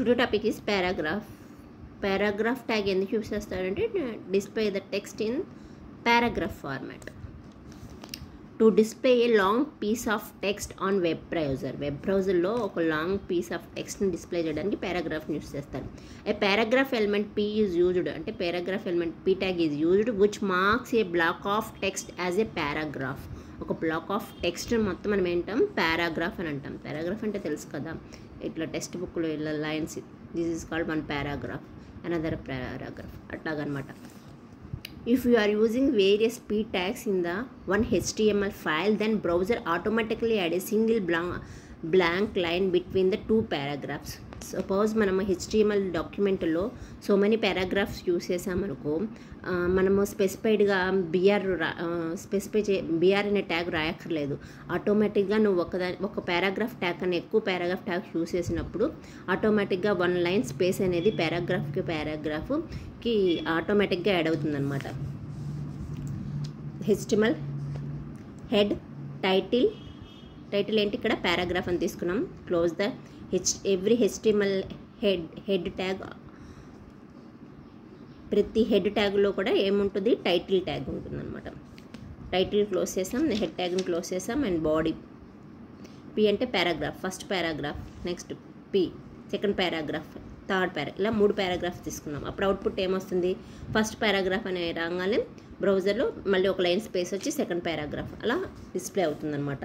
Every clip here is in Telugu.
Today topic is paragraph tag ఎందుకు యూస్ చేస్తారంటే display the text in paragraph format. To display a long piece of text on web బ్రౌజర్లో ఒక లాంగ్ పీస్ ఆఫ్ టెక్స్ట్ని డిస్ప్లే చేయడానికి పారాగ్రాఫ్ని యూస్ చేస్తారు. A paragraph element P is used అంటే paragraph element P tag is used which marks a block of text as a paragraph. ఒక బ్లాక్ ఆఫ్ టెక్స్ట్ మొత్తం మనం ఏంటాం పారాగ్రాఫ్ అని అంటాం. పారాగ్రాఫ్ అంటే తెలుసు కదా, ఇట్లా టెక్స్ట్ బుక్లో ఇలా lines, this is called one paragraph, another paragraph అట్లాగనమాట. If you are using various p tags in the one HTML file, then browser automatically add a single blank line between the two paragraphs. Suppose మనము HTML డాక్యుమెంట్లో సో మెనీ పారాగ్రాఫ్స్ యూస్ చేసామనుకో, మనము స్పెసిఫైడ్గా బిఆర్ అనే ట్యాగ్ రాయక్కర్లేదు. ఆటోమేటిక్గా నువ్వు ఒక పారాగ్రాఫ్ ట్యాగ్ కన్నా ఎక్కువ పారాగ్రాఫ్ ట్యాగ్స్ యూస్ చేసినప్పుడు ఆటోమేటిక్గా వన్ లైన్ స్పేస్ అనేది పారాగ్రాఫ్కి ఆటోమేటిక్గా యాడ్ అవుతుందన్నమాట. HTML హెడ్ టైటిల్ ఏంటి, ఇక్కడ పారాగ్రాఫ్ అని తీసుకున్నాం. Close the every HTML head tag, ప్రతి హెడ్ ట్యాగ్లో కూడా ఏముంటుంది, టైటిల్ ట్యాగ్ ఉంటుందన్నమాట. టైటిల్ క్లోజ్ చేసాం, హెడ్ ట్యాగ్ని క్లోజ్ చేసాం. అండ్ బాడీ పి అంటే paragraph, first paragraph, next P second paragraph, third ఇలా 3 పారాగ్రాఫ్స్ తీసుకున్నాం. అప్పుడు అవుట్పుట్ ఏమొస్తుంది, ఫస్ట్ పారాగ్రాఫ్ అనే రాగానే బ్రౌజర్లో మళ్ళీ ఒక లైన్ స్పేస్ వచ్చి సెకండ్ పారాగ్రాఫ్ అలా డిస్ప్లే అవుతుందన్నమాట.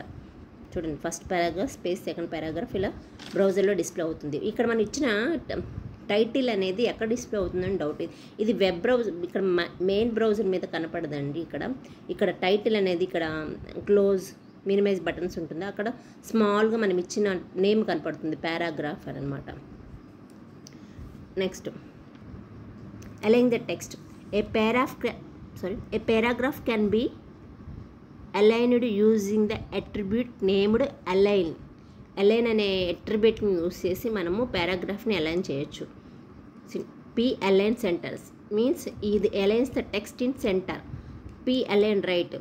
చూడండి, first paragraph space second paragraph ఇలా బ్రౌజర్లో డిస్ప్లే అవుతుంది. ఇక్కడ మనం ఇచ్చిన టైటిల్ అనేది ఎక్కడ డిస్ప్లే అవుతుందని డౌట్. ఇది వెబ్ బ్రౌజర్, ఇక్కడ మెయిన్ బ్రౌజర్ మీద కనపడదండి. ఇక్కడ టైటిల్ అనేది ఇక్కడ క్లోజ్ మినిమైజ్ బటన్స్ ఉంటుంది, అక్కడ స్మాల్గా మనం ఇచ్చిన నేమ్ కనపడుతుంది, పారాగ్రాఫ్ అని అనమాట. Next align the text. A paragraph can be aligned using the attribute named align అనే అట్రిబ్యూట్ని యూస్ చేసి మనము పారాగ్రాఫ్ని అలైన్ చేయొచ్చు. పి అలైన్ సెంటర్స్ మీన్స్ ఇది aligns the text in center. P align right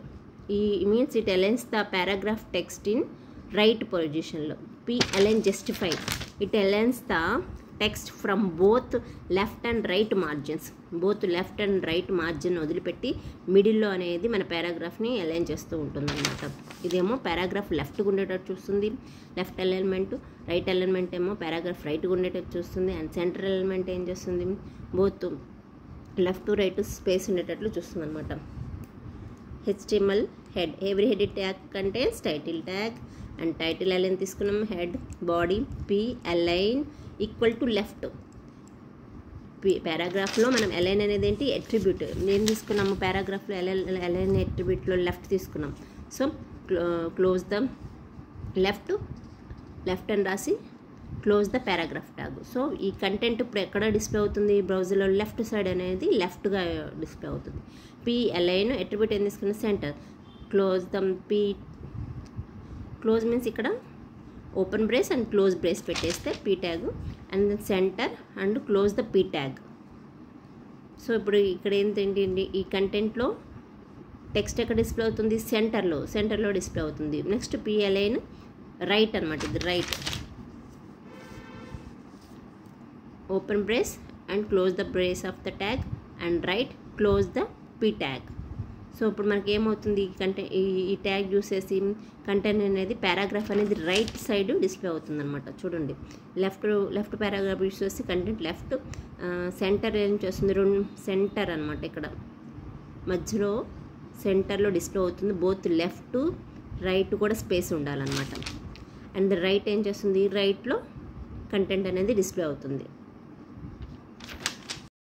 ఈ means it aligns the paragraph text in right పొజిషన్లో. P align justify it aligns the text from both left and right margins. Left and right margin వదిలిపెట్టి మిడిల్లో అనేది మన పారాగ్రాఫ్ని అలైన్ చేస్తూ ఉంటుందన్నమాట. ఇదేమో పారాగ్రాఫ్ లెఫ్ట్గా ఉండేటట్టు చూస్తుంది, లెఫ్ట్ అలైన్మెంట్. రైట్ అలైన్మెంట్ ఏమో పారాగ్రాఫ్ రైట్గా ఉండేటట్టు చూస్తుంది. అండ్ సెంటర్ అలైన్మెంట్ ఏం చేస్తుంది, బోత్ లెఫ్ట్ రైట్ స్పేస్ ఉండేటట్లు చూస్తుంది అనమాట. HTML head, every head tag contains title tag. And title align తీసుకున్నాం, head body P align equal to left. పారాగ్రాఫ్లో మనం అలైన్ అనేది ఏంటి, అట్రిబ్యూట్. నేను తీసుకున్నాము పారాగ్రాఫ్లో అలైన్ అట్రిబ్యూట్లో లెఫ్ట్ తీసుకున్నాం. సో క్లోజ్ ద లెఫ్ట్ అని రాసి close the paragraph tag. So ఈ కంటెంట్ ఇప్పుడు ఎక్కడ డిస్ప్లే అవుతుంది, బ్రౌజర్లో లెఫ్ట్ సైడ్ అనేది లెఫ్ట్గా డిస్ప్లే అవుతుంది. పి అలైన్ అట్రిబ్యూట్ ఏం తీసుకున్న center. Close the close means ఇక్కడ open brace and close brace పెట్టేస్తే P tag, and then center and close the P tag. So ఇప్పుడు ఇక్కడ ఏంటంటే ఈ కంటెంట్లో టెక్స్ట్ ఎక్కడ డిస్ప్లే అవుతుంది, సెంటర్లో డిస్ప్లే అవుతుంది. నెక్స్ట్ పీ అలైన్ రైట్ అనమాట, ఇది right. Open brace and close the brace of the tag and right close the P tag. So ఇప్పుడు మనకి ఏమవుతుంది, ఈ ట్యాగ్ యూస్ చేసి కంటెంట్ అనేది పారాగ్రాఫ్ అనేది రైట్ సైడ్ డిస్ప్లే అవుతుంది అనమాట. చూడండి, లెఫ్ట్ పారాగ్రాఫ్ యూస్ చేసి కంటెంట్ లెఫ్ట్, సెంటర్ ఏం చేస్తుంది, సెంటర్ అనమాట. ఇక్కడ మధ్యలో సెంటర్లో డిస్ప్లే అవుతుంది. బోత్ లెఫ్ట్ రైట్ కూడా స్పేస్ ఉండాలన్నమాట. అండ్ రైట్ ఏం చేస్తుంది, రైట్లో కంటెంట్ అనేది డిస్ప్లే అవుతుంది.